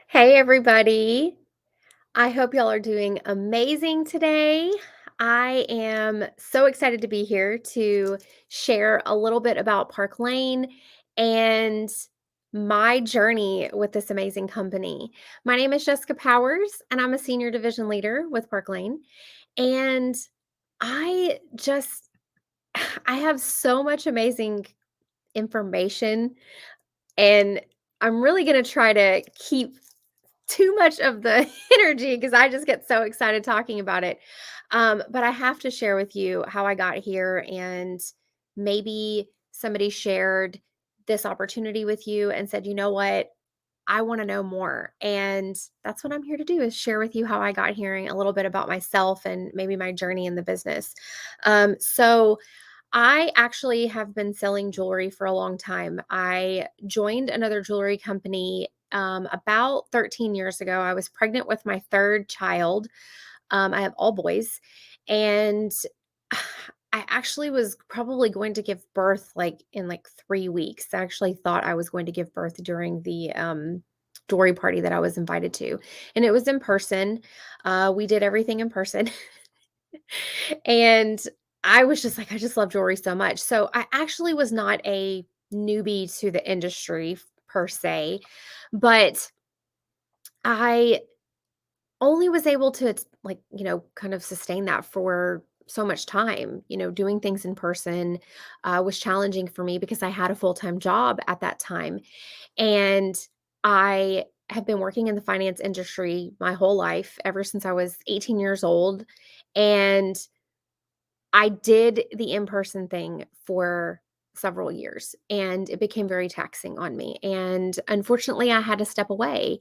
Hey, everybody. I hope y'all are doing amazing today. I am so excited to be here to share a little bit about Park Lane and my journey with this amazing company. My name is Jessica Powers, and I'm a senior division leader with Park Lane. And I just, I have so much amazing information, and I'm really going to try to keep too much of the energy because I just get so excited talking about it. But I have to share with you how I got here, and maybe somebody shared this opportunity with you and said, you know what? I want to know more. And that's what I'm here to do is share with you how I got here and a little bit about myself and maybe my journey in the business. So I actually have been selling jewelry for a long time. I joined another jewelry company about 13 years ago. I was pregnant with my third child. I have all boys. And I actually was probably going to give birth in 3 weeks. I actually thought I was going to give birth during the jewelry party that I was invited to. And it was in person. We did everything in person. And I was just like, I just love jewelry so much. So I actually was not a newbie to the industry per se, but I only was able to kind of sustain that for so much time. Doing things in person was challenging for me because I had a full-time job at that time. And I have been working in the finance industry my whole life, ever since I was 18 years old. And I did the in-person thing for several years, and it became very taxing on me, and unfortunately, I had to step away,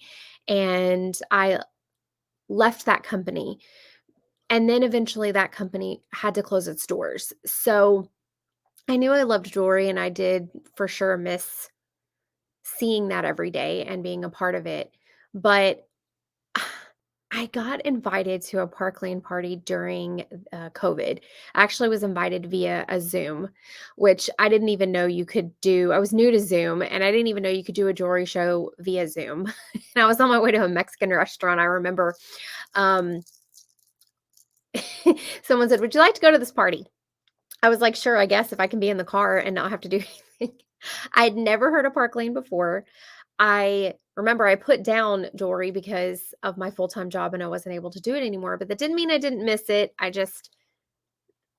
and I left that company, and then eventually that company had to close its doors. So, I knew I loved jewelry, and I did for sure miss seeing that every day and being a part of it, but I got invited to a Park Lane party during COVID. I actually was invited via a Zoom, which I didn't even know you could do. I was new to Zoom, and I didn't even know you could do a jewelry show via Zoom. And I was on my way to a Mexican restaurant. I remember um, someone said, "Would you like to go to this party?" I was like, "Sure, I guess if I can be in the car and not have to do anything." I had never heard of Park Lane before. I remember I put down jewelry because of my full-time job and I wasn't able to do it anymore, but that didn't mean I didn't miss it. I just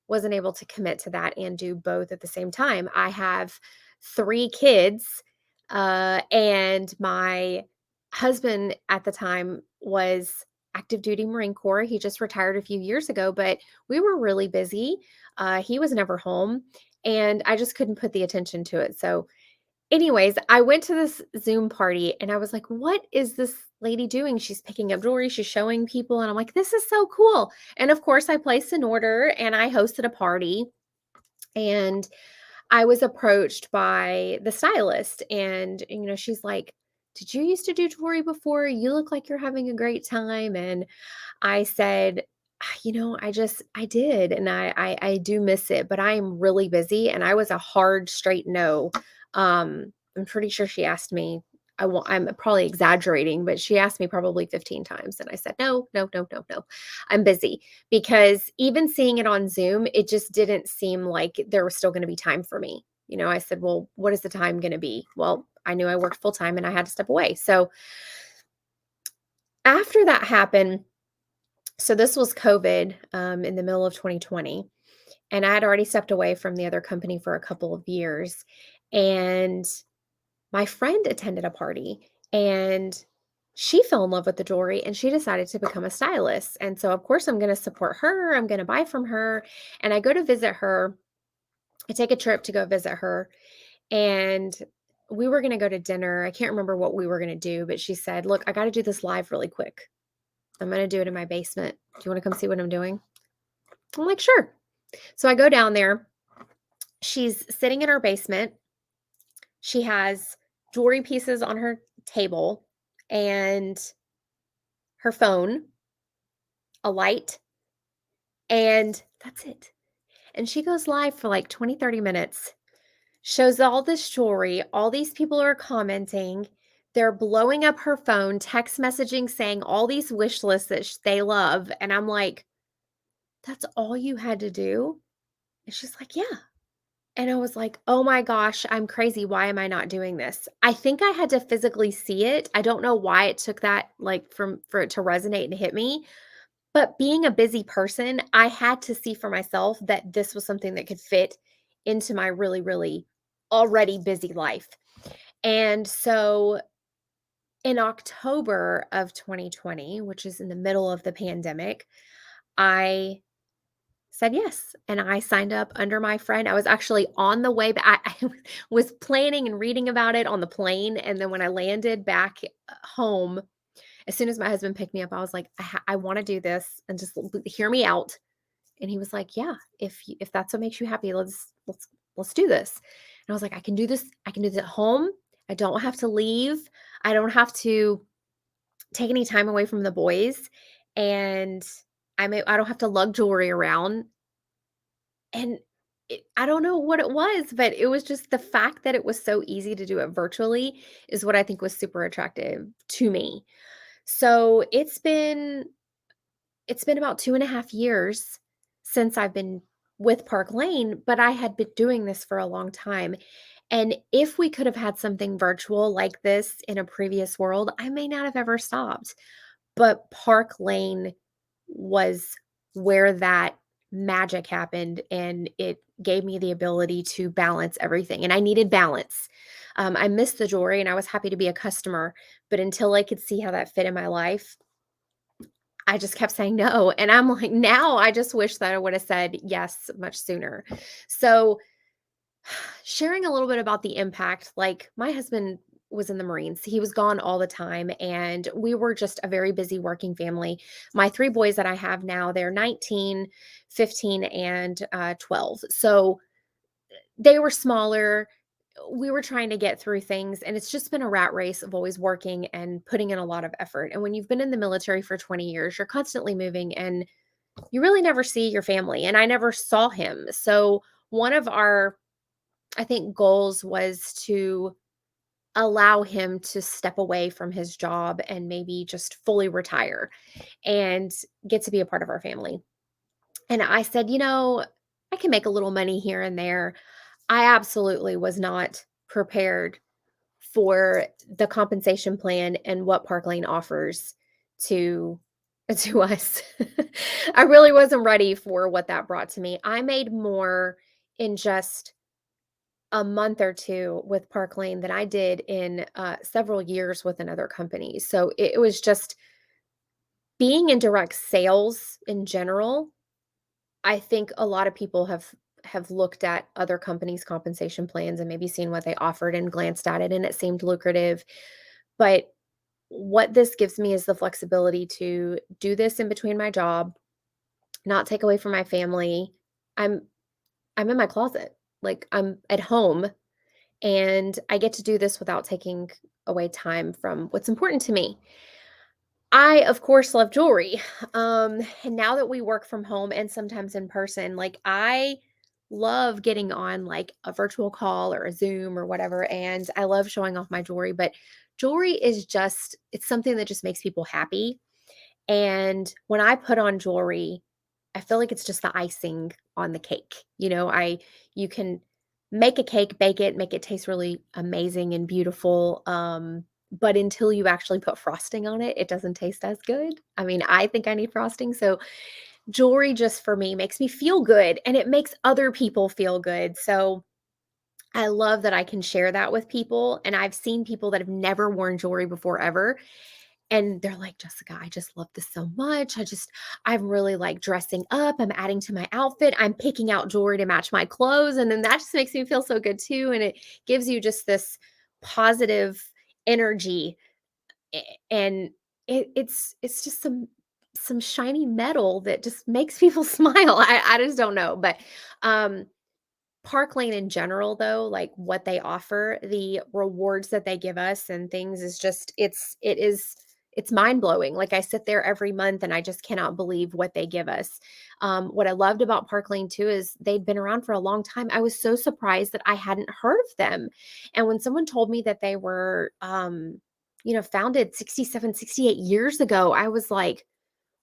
wasn't able to commit to that and do both at the same time. I have 3 kids, and my husband at the time was active duty Marine Corps. He just retired a few years ago, but we were really busy. He was never home, and I just couldn't put the attention to it. So anyways, I went to this Zoom party and I was like, "What is this lady doing? She's picking up jewelry, she's showing people." And I'm like, "This is so cool." And of course, I placed an order and I hosted a party, and I was approached by the stylist, and she's like, "Did you used to do jewelry before? You look like you're having a great time." And I said, I did, and I do miss it, but I am really busy." And I was a hard, straight no. I'm pretty sure she asked me, I'm probably exaggerating, but she asked me probably 15 times, and I said, "No, no, no, no, no. I'm busy." Because even seeing it on Zoom, it just didn't seem like there was still gonna be time for me. I said, "Well, what is the time gonna be?" Well, I knew I worked full time and I had to step away. So after that happened, so this was COVID, in the middle of 2020, and I had already stepped away from the other company for a couple of years, and my friend attended a party, and she fell in love with the jewelry, and she decided to become a stylist, and so, of course, I'm gonna support her, I'm gonna buy from her, and I go to visit her. I take a trip to go visit her, and we were gonna go to dinner. I can't remember what we were gonna do, but she said, "Look, I gotta do this live really quick. I'm gonna do it in my basement. Do you wanna come see what I'm doing?" I'm like, "Sure." So I go down there. She's sitting in her basement. She has jewelry pieces on her table and her phone, a light, and that's it. And she goes live for like 20, 30 minutes, shows all this jewelry. All these people are commenting. They're blowing up her phone, text messaging, saying all these wish lists that they love, and I'm like, "That's all you had to do?" And she's like, "Yeah." And I was like, "Oh my gosh, I'm crazy. Why am I not doing this?" I think I had to physically see it. I don't know why it took that, like, for it to resonate and hit me, but being a busy person, I had to see for myself that this was something that could fit into my really, really already busy life. And so in October of 2020, which is in the middle of the pandemic, I said yes, and I signed up under my friend. I was actually on the way back. I was planning and reading about it on the plane, and then when I landed back home, as soon as my husband picked me up, I was like, I want to do this, and just hear me out." And he was like, "Yeah, if that's what makes you happy, let's do this." And I was like, "I can do this. I can do this at home. I don't have to leave. I don't have to take any time away from the boys, and I don't have to lug jewelry around." And I don't know what it was, but it was just the fact that it was so easy to do it virtually is what I think was super attractive to me. So it's been about 2.5 years since I've been with Park Lane, but I had been doing this for a long time. And if we could have had something virtual like this in a previous world, I may not have ever stopped. But Park Lane was where that magic happened, and it gave me the ability to balance everything, and I needed balance. I missed the jewelry, and I was happy to be a customer, but until I could see how that fit in my life, I just kept saying no, and I'm like, now I just wish that I would have said yes much sooner. So sharing a little bit about the impact, like my husband was in the Marines. He was gone all the time, and we were just a very busy working family. My three boys that I have now, they're 19, 15, and 12. So they were smaller. We were trying to get through things, and it's just been a rat race of always working and putting in a lot of effort. And when you've been in the military for 20 years, you're constantly moving, and you really never see your family. And I never saw him. So one of our, I think, goals was to allow him to step away from his job and maybe just fully retire and get to be a part of our family. And I said, I can make a little money here and there. I absolutely was not prepared for the compensation plan and what Park Lane offers to to us. I really wasn't ready for what that brought to me. I made more in just a month or 2 with Park Lane than I did in, several years with another company. So it was just being in direct sales in general. I think a lot of people have looked at other companies' compensation plans and maybe seen what they offered and glanced at it, and it seemed lucrative. But what this gives me is the flexibility to do this in between my job, not take away from my family. I'm I'm in my closet. Like, I'm at home, and I get to do this without taking away time from what's important to me. I, of course, love jewelry. And now that we work from home and sometimes in person, like, I love getting on like a virtual call or a Zoom or whatever, and I love showing off my jewelry, but jewelry is just it's something that just makes people happy. And when I put on jewelry, I feel like it's just the icing on the cake. You can make a cake, bake it, make it taste really amazing and beautiful. But until you actually put frosting on it, it doesn't taste as good. I mean, I think I need frosting. So jewelry just for me makes me feel good, and it makes other people feel good. So I love that I can share that with people. And I've seen people that have never worn jewelry before ever, and they're like, "Jessica, I just love this so much. I'm really like dressing up. I'm adding to my outfit. I'm picking out jewelry to match my clothes." And then that just makes me feel so good too. And it gives you just this positive energy. And it's just some shiny metal that just makes people smile. I just don't know. But um Park Lane in general, though, like what they offer, the rewards that they give us and things is just it's mind-blowing. Like, I sit there every month and I just cannot believe what they give us. What I loved about Park Lane too is they'd been around for a long time. I was so surprised that I hadn't heard of them. And when someone told me that they were founded 67, 68 years ago. I was like,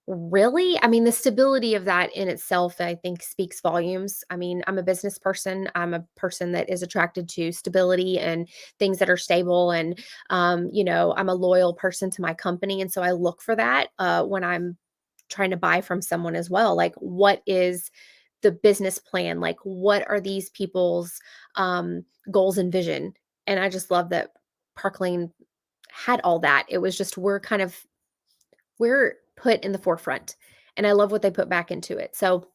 really? I mean, the stability of that in itself, I think, speaks volumes. I mean, I'm a business person. I'm a person that is attracted to stability and things that are stable. And, I'm a loyal person to my company. And so I look for that when I'm trying to buy from someone as well. Like, what is the business plan? Like, what are these people's goals and vision? And I just love that Park Lane had all that. It was just, we're put in the forefront, and I love what they put back into it. So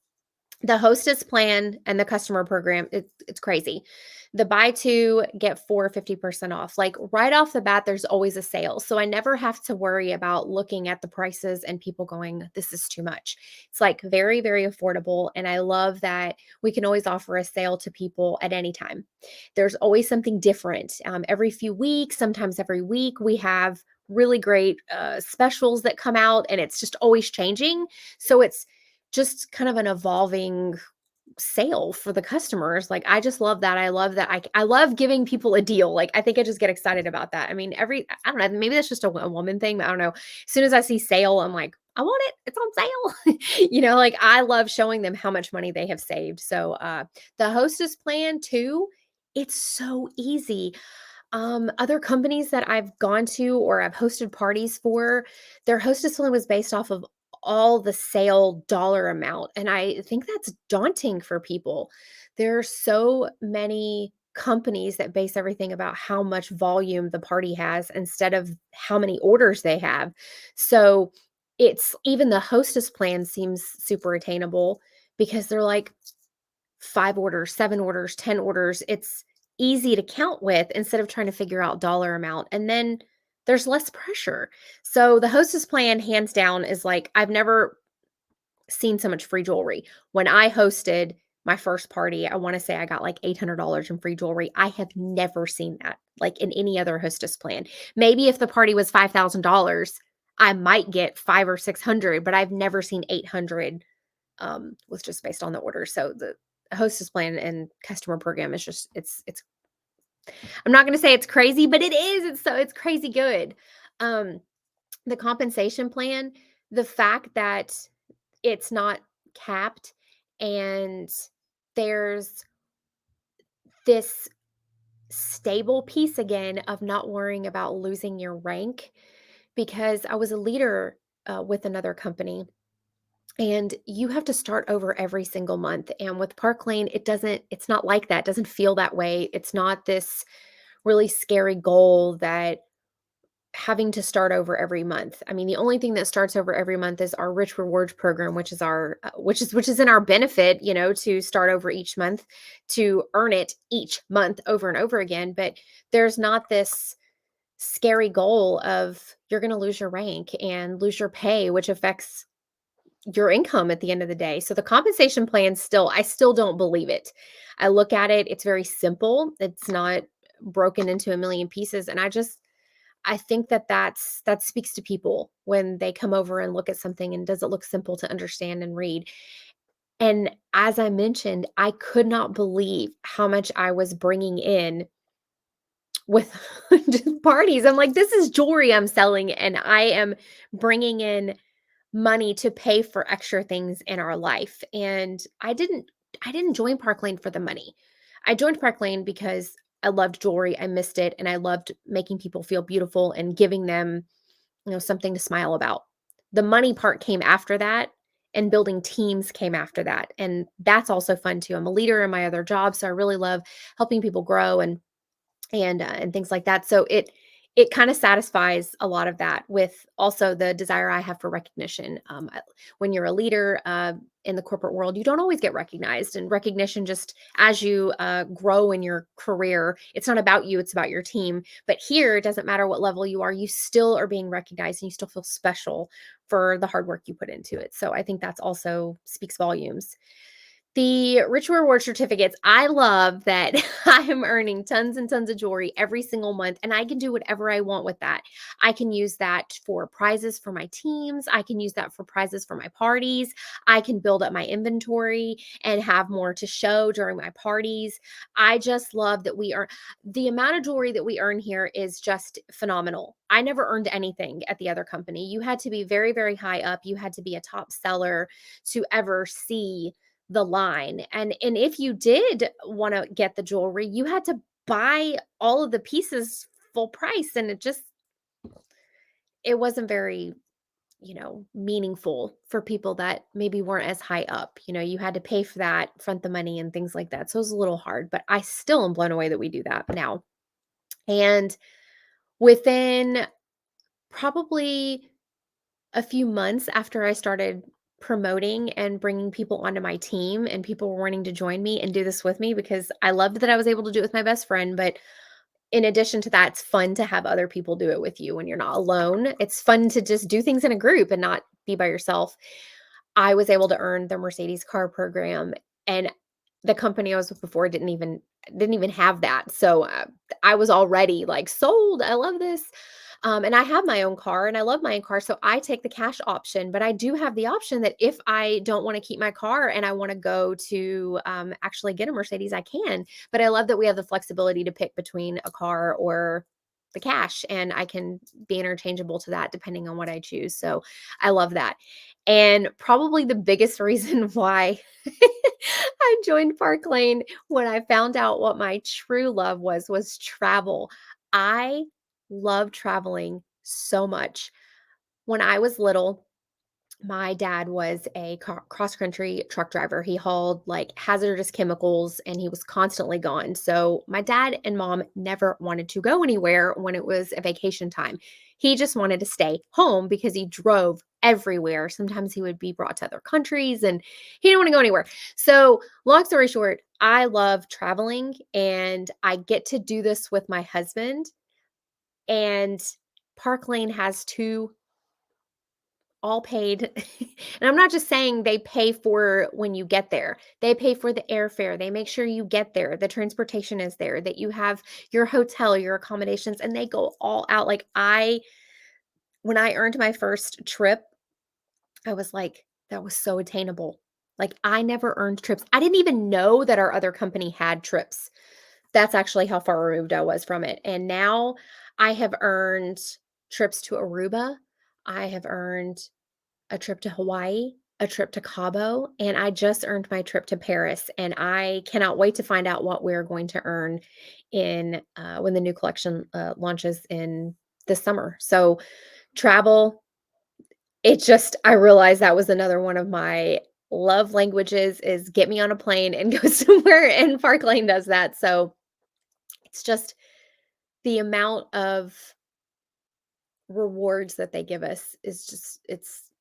the hostess plan and the customer program, it's crazy. The buy two, get four 50% off. Like right off the bat, there's always a sale. So I never have to worry about looking at the prices and people going, this is too much. It's like very, very affordable. And I love that we can always offer a sale to people at any time. There's always something different. Every few weeks, sometimes every week, we have really great specials that come out, and it's just always changing. So it's just kind of an evolving sale for the customers. Like, I just love that. I love that. I love giving people a deal. Like, I think I just get excited about that. I mean, I don't know, maybe that's just a woman thing, but I don't know. As soon as I see sale, I'm like, I want it. It's on sale. Like I love showing them how much money they have saved. So, the hostess plan too, it's so easy. Other companies that I've gone to or I've hosted parties for, their hostess plan was based off of all the sale dollar amount. And I think that's daunting for people. There are so many companies that base everything about how much volume the party has instead of how many orders they have. So it's even the hostess plan seems super attainable because they're like 5 orders, 7 orders, 10 orders. It's easy to count with instead of trying to figure out dollar amount. And then there's less pressure. So the hostess plan, hands down, is like, I've never seen so much free jewelry. When I hosted my first party, I want to say I got like $800 in free jewelry. I have never seen that like in any other hostess plan. Maybe if the party was $5,000, I might get 5 or 600, but I've never seen 800 was just based on the order. So the hostess plan and customer program is just it's I'm not going to say it's crazy, but it is. It's crazy good. Um the compensation plan, the fact that it's not capped and there's this stable piece again of not worrying about losing your rank, because I was a leader with another company. And you have to start over every single month. And with Park Lane, it's not like that. It doesn't feel that way. It's not this really scary goal that having to start over every month. I mean, the only thing that starts over every month is our Rich Rewards program, which is our which is in our benefit, to start over each month, to earn it each month over and over again. But there's not this scary goal of you're going to lose your rank and lose your pay, which affects your income at the end of the day. So the compensation plan, I still don't believe it. I look at it, it's very simple. It's not broken into a million pieces, and I think that speaks to people when they come over and look at something, and does it look simple to understand and read. And as I mentioned, I could not believe how much I was bringing in with just parties. I'm like, this is jewelry I'm selling, and I am bringing in money to pay for extra things in our life. And I didn't join Park Lane for the money. I joined Park Lane because I loved jewelry. I missed it, and I loved making people feel beautiful and giving them, something to smile about. The money part came after that, and building teams came after that. And that's also fun too. I'm a leader in my other job, so I really love helping people grow and things like that. So it kind of satisfies a lot of that, with also the desire I have for recognition. When you're a leader in the corporate world, you don't always get recognized, and recognition, just as you grow in your career, it's not about you, it's about your team. But here, it doesn't matter what level you are, you still are being recognized, and you still feel special for the hard work you put into it. So I think that's also speaks volumes. The Rich Reward certificates, I love that I am earning tons and tons of jewelry every single month, and I can do whatever I want with that. I can use that for prizes for my teams. I can use that for prizes for my parties. I can build up my inventory and have more to show during my parties. I just love that the amount of jewelry that we earn here is just phenomenal. I never earned anything at the other company. You had to be very, very high up. You had to be a top seller to ever see the line. And if you did want to get the jewelry, you had to buy all of the pieces full price, and it wasn't very, meaningful for people that maybe weren't as high up. You had to pay for that, front the money and things like that. So it was a little hard, but I still am blown away that we do that now. And within probably a few months after I started promoting and bringing people onto my team, and people were wanting to join me and do this with me because I loved that I was able to do it with my best friend. But in addition to that, it's fun to have other people do it with you when you're not alone. It's fun to just do things in a group and not be by yourself. I was able to earn the Mercedes car program, and the company I was with before didn't even have that. So I was already like sold. I love this. And I have my own car and I love my own car. So I take the cash option, but I do have the option that if I don't want to keep my car and I want to go to actually get a Mercedes, I can. But I love that we have the flexibility to pick between a car or the cash, and I can be interchangeable to that depending on what I choose. So I love that. And probably the biggest reason why I joined Park Lane when I found out what my true love was travel. I love traveling so much. When I was little, my dad was a cross country truck driver. He hauled like hazardous chemicals and he was constantly gone. So, my dad and mom never wanted to go anywhere when it was a vacation time. He just wanted to stay home because he drove everywhere. Sometimes he would be brought to other countries and he didn't want to go anywhere. So, long story short, I love traveling and I get to do this with my husband. And Park Lane has two all paid. And I'm not just saying they pay for when you get there. They pay for the airfare. They make sure you get there. The transportation is there, that you have your hotel, your accommodations, and they go all out. Like when I earned my first trip, I was like, that was so attainable. Like I never earned trips. I didn't even know that our other company had trips. That's actually how far removed I was from it. And now I have earned trips to Aruba. I have earned a trip to Hawaii, a trip to Cabo, and I just earned my trip to Paris. And I cannot wait to find out what we're going to earn in when the new collection launches in this summer. So travel, I realized that was another one of my love languages is get me on a plane and go somewhere, and Park Lane does that. So it's just the amount of rewards that they give us is just it's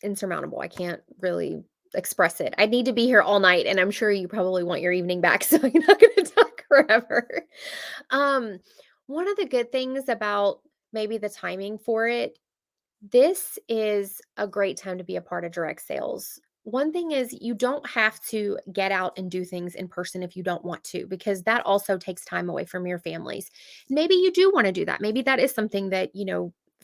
insurmountable. I can't really express it. I need to be here all night, and I'm sure you probably want your evening back, so I'm not gonna talk forever. Um, One of the good things about maybe the timing for it, this is a great time to be a part of direct sales. One thing is you don't have to get out and do things in person if you don't want to, because that also takes time away from your families. Maybe you do want to do that. Maybe that is something that,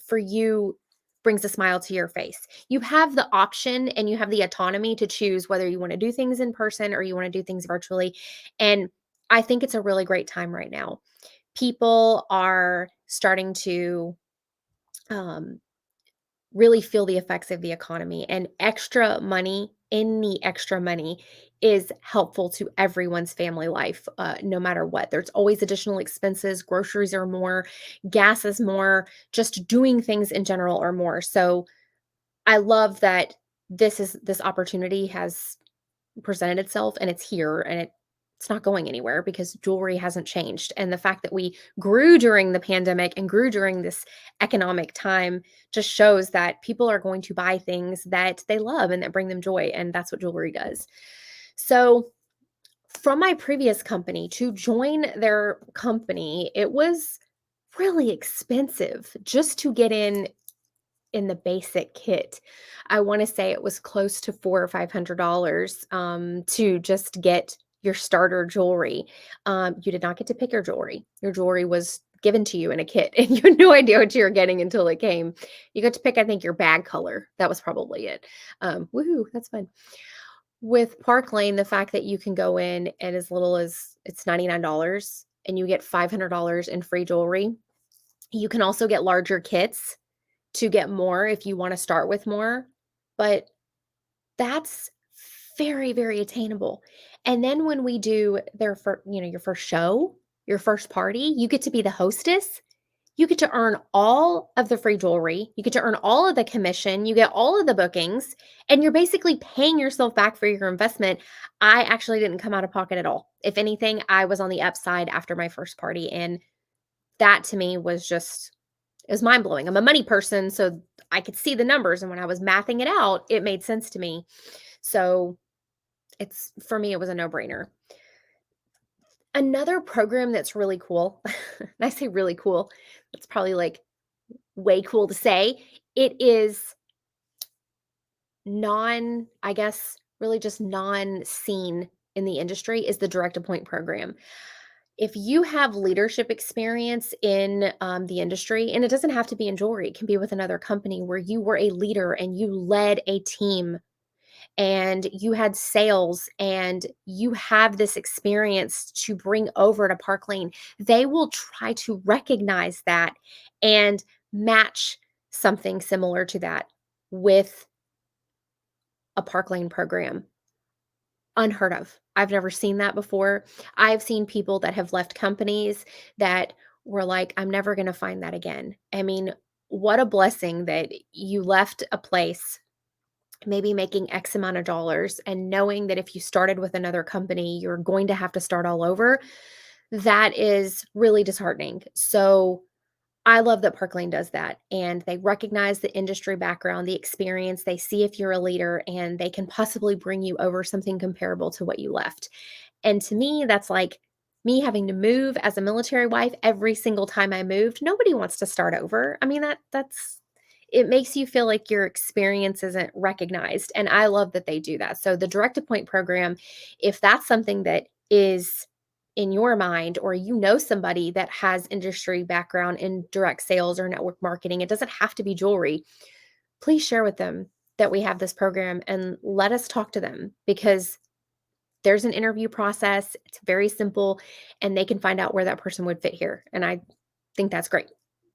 for you brings a smile to your face. You have the option and you have the autonomy to choose whether you want to do things in person or you want to do things virtually. And I think it's a really great time right now. People are starting to um, really feel the effects of the economy, and any extra money is helpful to everyone's family life, no matter what. There's always additional expenses. Groceries are more, gas is more, just doing things in general are more. So I love that this opportunity has presented itself and it's here, and it's not going anywhere because jewelry hasn't changed. And the fact that we grew during the pandemic and grew during this economic time just shows that people are going to buy things that they love and that bring them joy. And that's what jewelry does. So, from my previous company to join their company, it was really expensive just to get in in the basic kit. I wanna say it was close to 4 or $500, to just get your starter jewelry. You did not get to pick your jewelry. Your jewelry was given to you in a kit, and you had no idea what you were getting until it came. You got to pick, I think, your bag color. That was probably it. Woohoo, that's fun. With Park Lane, the fact that you can go in and as little as it's $99 and you get $500 in free jewelry. You can also get larger kits to get more if you wanna start with more, but that's very, very attainable. And then when we do your first show, your first party, you get to be the hostess. You get to earn all of the free jewelry. You get to earn all of the commission. You get all of the bookings, and you're basically paying yourself back for your investment. I actually didn't come out of pocket at all. If anything, I was on the upside after my first party, and that to me was just it was mind blowing. I'm a money person, so I could see the numbers. And when I was mathing it out, it made sense to me. So it's for me, it was a no brainer. Another program that's really cool, and I say really cool, that's probably like way cool to say. It is I guess, really just non seen in the industry is the direct appoint program. If you have leadership experience in the industry, and it doesn't have to be in jewelry, it can be with another company where you were a leader and you led a team and you had sales and you have this experience to bring over to Park Lane, they will try to recognize that and match something similar to that with a Park Lane program. Unheard of. I've never seen that before. I've seen people that have left companies that were like, "I'm never gonna find that again." I mean, what a blessing that you left a place maybe making X amount of dollars and knowing that if you started with another company, you're going to have to start all over. That is really disheartening. So I love that Park Lane does that, and they recognize the industry background, the experience, they see if you're a leader, and they can possibly bring you over something comparable to what you left. And to me, that's like me having to move as a military wife every single time I moved. Nobody wants to start over. I mean, that's it makes you feel like your experience isn't recognized, and I love that they do that. So the direct appoint program, if that's something that is in your mind or you know somebody that has industry background in direct sales or network marketing, it doesn't have to be jewelry. Please share with them that we have this program and let us talk to them because there's an interview process. It's very simple and they can find out where that person would fit here. And I think that's great.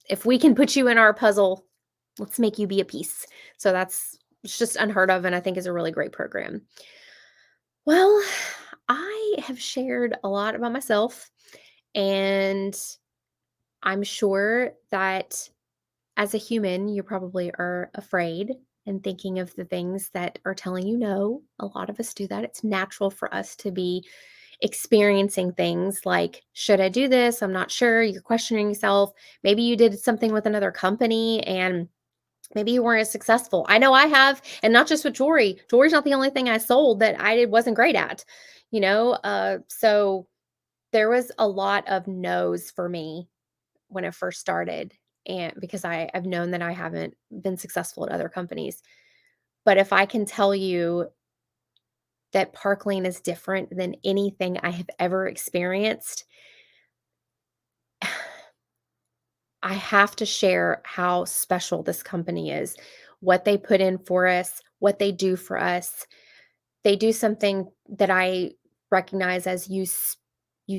If we can put you in our puzzle, let's make you be a piece. So that's it's just unheard of and I think is a really great program. Well, I have shared a lot about myself and I'm sure that as a human, you probably are afraid and thinking of the things that are telling you no. A lot of us do that. It's natural for us to be experiencing things like, should I do this? I'm not sure. You're questioning yourself. Maybe you did something with another company and maybe you weren't as successful. I know I have, and not just with jewelry. Jewelry's not the only thing I sold that wasn't great at, so there was a lot of no's for me when it first started and because I've known that I haven't been successful at other companies. But if I can tell you that Park Lane is different than anything I have ever experienced, I have to share how special this company is, what they put in for us, what they do for us. They do something that I recognize as you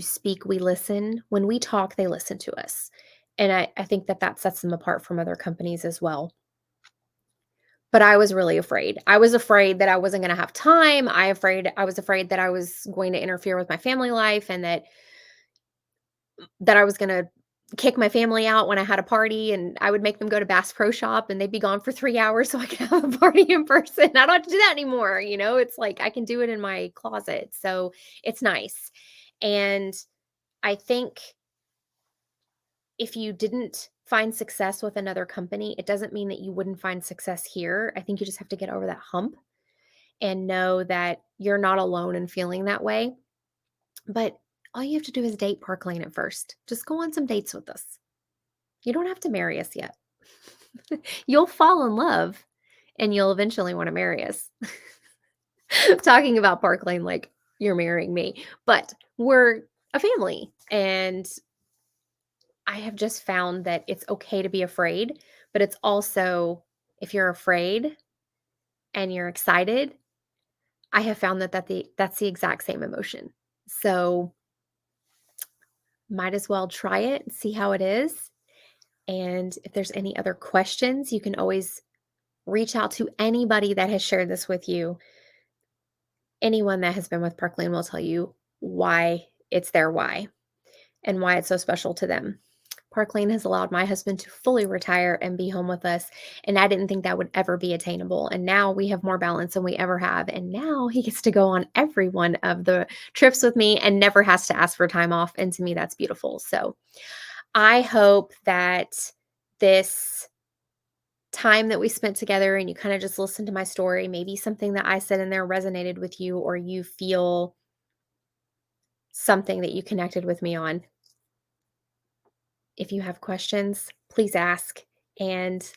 speak, we listen. When we talk, they listen to us. And I think that that sets them apart from other companies as well. But I was really afraid. I was afraid that I wasn't gonna have time. I was afraid that I was going to interfere with my family life and that I was gonna kick my family out when I had a party, and I would make them go to Bass Pro Shop, and they'd be gone for 3 hours so I could have a party in person. I don't have to do that anymore, It's like I can do it in my closet, so it's nice. And I think if you didn't find success with another company, it doesn't mean that you wouldn't find success here. I think you just have to get over that hump and know that you're not alone in feeling that way. But all you have to do is date Park Lane at first. Just go on some dates with us. You don't have to marry us yet. You'll fall in love and you'll eventually want to marry us. Talking about Park Lane like you're marrying me, but we're a family. And I have just found that it's okay to be afraid, but it's also, if you're afraid and you're excited, I have found that's the exact same emotion. So might as well try it and see how it is. And if there's any other questions, you can always reach out to anybody that has shared this with you. Anyone that has been with Parkland will tell you why it's their why and why it's so special to them. Park Lane has allowed my husband to fully retire and be home with us. And I didn't think that would ever be attainable. And now we have more balance than we ever have. And now he gets to go on every one of the trips with me and never has to ask for time off. And to me, that's beautiful. So I hope that this time that we spent together and you kind of just listened to my story, maybe something that I said in there resonated with you, or you feel something that you connected with me on. If you have questions, please ask. And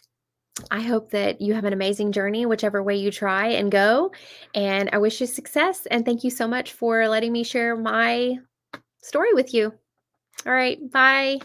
I hope that you have an amazing journey, whichever way you try and go. And I wish you success. And thank you so much for letting me share my story with you. All right. Bye.